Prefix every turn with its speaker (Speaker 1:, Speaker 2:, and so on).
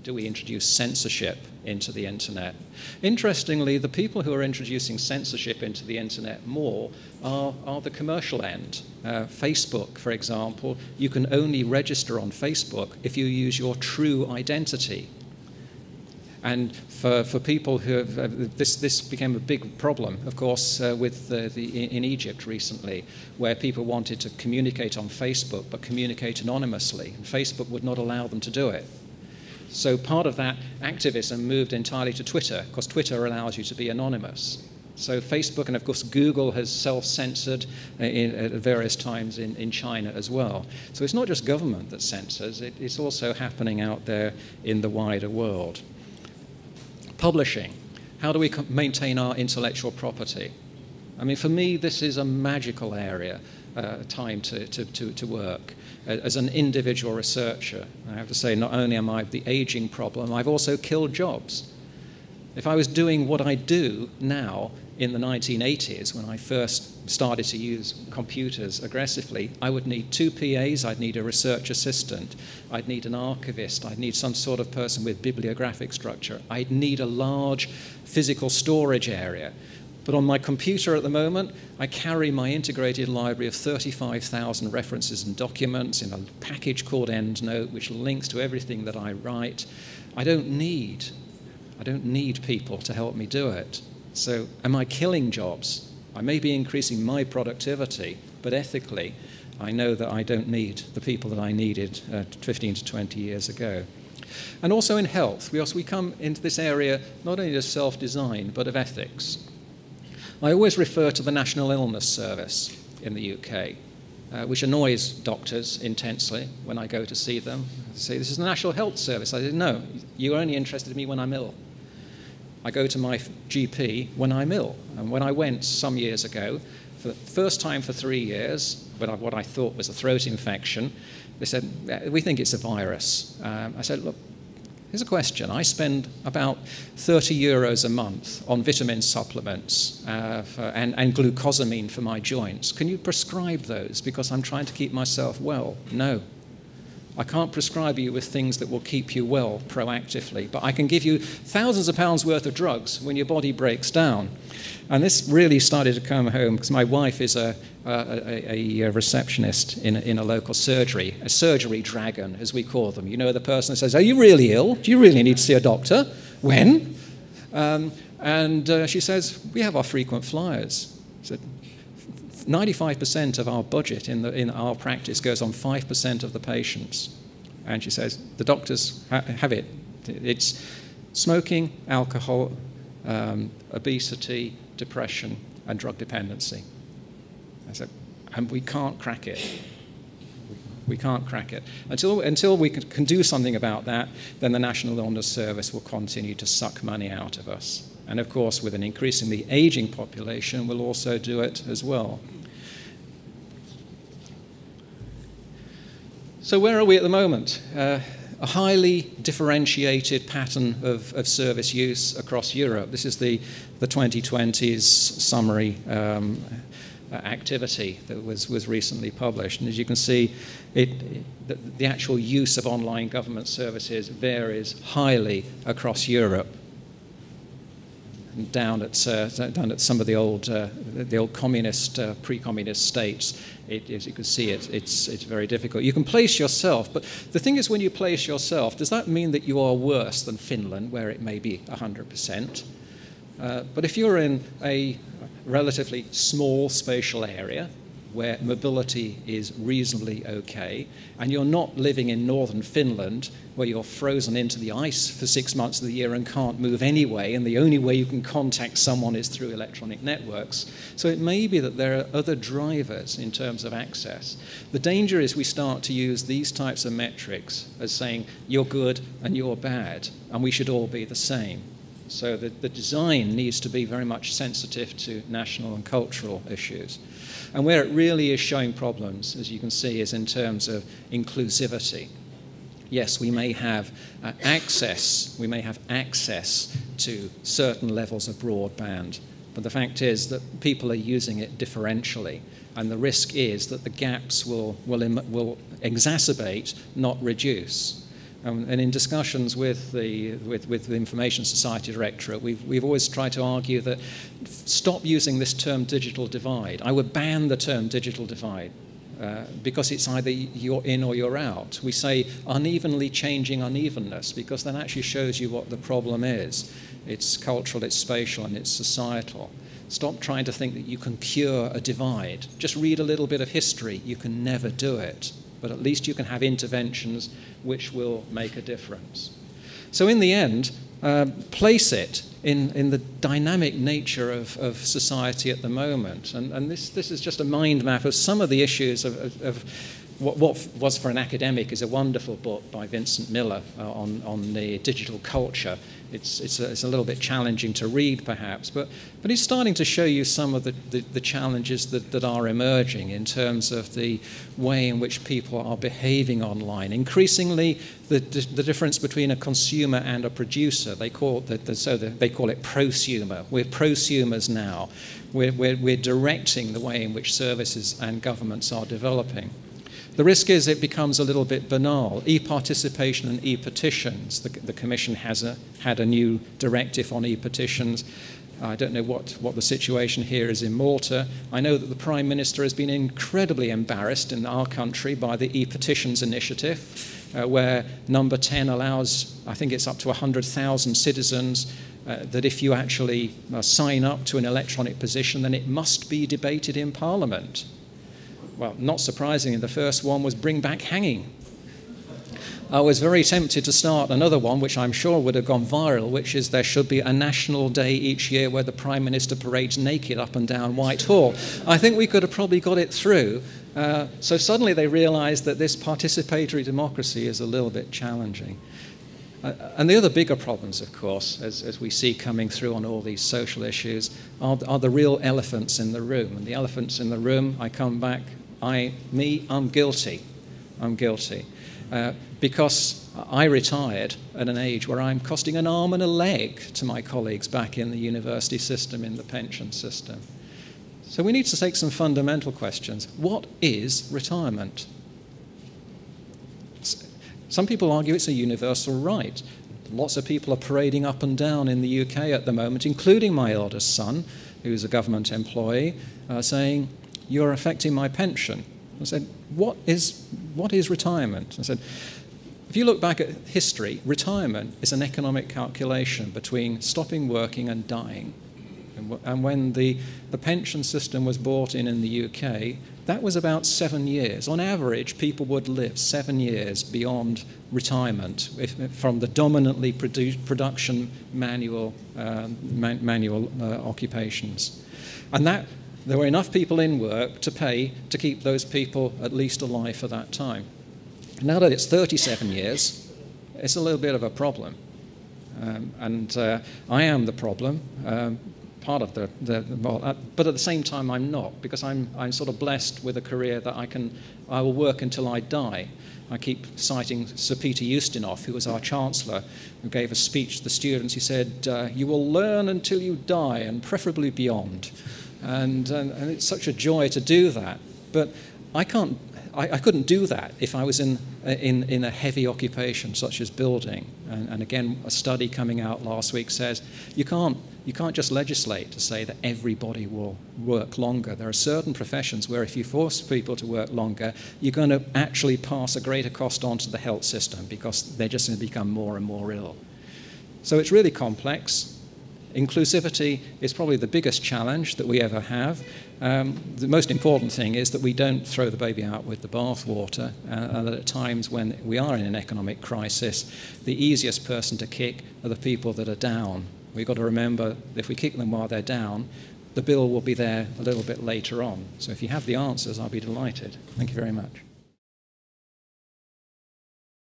Speaker 1: do we introduce censorship into the internet? Interestingly, the people who are introducing censorship into the internet more are the commercial end. Facebook, for example, you can only register on Facebook if you use your true identity. And for people who have, this became a big problem, of course, in Egypt recently, where people wanted to communicate on Facebook but communicate anonymously, and Facebook would not allow them to do it. So part of that activism moved entirely to Twitter, because Twitter allows you to be anonymous. So Facebook, and of course Google, has self-censored at various times in China as well. So it's not just government that censors, it's also happening out there in the wider world. Publishing. How do we maintain our intellectual property? I mean, for me, this is a magical area, time to work. As an individual researcher, I have to say, not only am I the aging problem, I've also killed jobs. If I was doing what I do now in the 1980s, when I first started to use computers aggressively, I would need 2 PAs, I'd need a research assistant, I'd need an archivist, I'd need some sort of person with bibliographic structure, I'd need a large physical storage area. But on my computer at the moment, I carry my integrated library of 35,000 references and documents in a package called EndNote, which links to everything that I write. I don't need people to help me do it. So am I killing jobs? I may be increasing my productivity, but ethically, I know that I don't need the people that I needed 15 to 20 years ago. And also in health, we come into this area not only of self-design, but of ethics. I always refer to the National Illness Service in the UK, which annoys doctors intensely when I go to see them. They say, this is the National Health Service. I say, no, you're only interested in me when I'm ill. I go to my GP when I'm ill. And when I went some years ago, for the first time for 3 years, what I thought was a throat infection, they said, we think it's a virus. I said, look, here's a question. I spend about 30 euros a month on vitamin supplements and glucosamine for my joints. Can you prescribe those? Because I'm trying to keep myself well. No. I can't prescribe you with things that will keep you well proactively, but I can give you thousands of pounds worth of drugs when your body breaks down. And this really started to come home because my wife is a receptionist in a local surgery, a surgery dragon, as we call them. You know, the person that says, are you really ill? Do you really need to see a doctor? When? She says, we have our frequent flyers. So 95% of our budget in our practice goes on 5% of the patients. And she says, the doctors have it. It's smoking, alcohol, obesity, depression, and drug dependency. I said, and we can't crack it. We can't crack it. Until we can do something about that, then the National Illness Service will continue to suck money out of us. And of course, with an increasingly aging population, we'll also do it as well. So where are we at the moment? A highly differentiated pattern of service use across Europe. This is the 2020's summary activity that was recently published. And as you can see, the actual use of online government services varies highly across Europe. And down at some of the old communist, pre-communist states, as you can see, it's very difficult. You can place yourself, but the thing is, when you place yourself, does that mean that you are worse than Finland, where it may be 100%? But if you're in a relatively small spatial area where mobility is reasonably okay, and you're not living in northern Finland where you're frozen into the ice for 6 months of the year and can't move anyway, and the only way you can contact someone is through electronic networks. So it may be that there are other drivers in terms of access. The danger is we start to use these types of metrics as saying you're good and you're bad, and we should all be the same. So the design needs to be very much sensitive to national and cultural issues. And where it really is showing problems, as you can see, is in terms of inclusivity. Yes, we may have access to certain levels of broadband, but the fact is that people are using it differentially, and the risk is that the gaps will exacerbate, not reduce. And in discussions with the Information Society Directorate, we've always tried to argue that stop using this term digital divide. I would ban the term digital divide because it's either you're in or you're out. We say unevenly changing unevenness because that actually shows you what the problem is. It's cultural, it's spatial, and it's societal. Stop trying to think that you can cure a divide. Just read a little bit of history. You can never do it. But at least you can have interventions which will make a difference. So in the end, place it in the dynamic nature of society at the moment. And this is just a mind map of some of the issues of what was for an academic is a wonderful book by Vincent Miller on the digital culture. It's a little bit challenging to read, perhaps, but he's starting to show you some of the challenges that are emerging in terms of the way in which people are behaving online. Increasingly, the difference between a consumer and a producer, they call it prosumer. We're prosumers now. We're directing the way in which services and governments are developing. The risk is it becomes a little bit banal. E-participation and e-petitions. The Commission had a new directive on e-petitions. I don't know what the situation here is in Malta. I know that the Prime Minister has been incredibly embarrassed in our country by the e-petitions initiative, where number 10 allows, I think it's up to 100,000 citizens, that if you actually sign up to an electronic petition, then it must be debated in Parliament. Well, not surprisingly, the first one was bring back hanging. I was very tempted to start another one, which I'm sure would have gone viral, which is there should be a national day each year where the Prime Minister parades naked up and down Whitehall. I think we could have probably got it through. So suddenly they realised that this participatory democracy is a little bit challenging. And the other bigger problems, of course, as we see coming through on all these social issues, are the real elephants in the room. And the elephants in the room, I come back, I'm guilty. I'm guilty. Because I retired at an age where I'm costing an arm and a leg to my colleagues back in the university system, in the pension system. So we need to take some fundamental questions. What is retirement? Some people argue it's a universal right. Lots of people are parading up and down in the UK at the moment, including my eldest son, who's a government employee, saying, "You're affecting my pension." I said, what is retirement? I said, if you look back at history, retirement is an economic calculation between stopping working and dying. And when the pension system was brought in the UK, that was about 7 years. On average, people would live 7 years beyond retirement from the dominantly production manual occupations. And there were enough people in work to pay to keep those people at least alive for that time. Now that it's 37 years, it's a little bit of a problem. I am the problem. Part of but at the same time I'm not, because I'm sort of blessed with a career that I will work until I die. I keep citing Sir Peter Ustinov, who was our Chancellor, who gave a speech to the students. He said, "You will learn until you die, and preferably beyond." And it's such a joy to do that. But I couldn't do that if I was in a heavy occupation such as building. And again, a study coming out last week says you can't just legislate to say that everybody will work longer. There are certain professions where if you force people to work longer, you're going to actually pass a greater cost on to the health system because they're just going to become more and more ill. So it's really complex. Inclusivity is probably the biggest challenge that we ever have. The most important thing is that we don't throw the baby out with the bathwater, and that at times when we are in an economic crisis, the easiest person to kick are the people that are down. We've got to remember that if we kick them while they're down, the bill will be there a little bit later on. So if you have the answers, I'll be delighted. Thank you very much.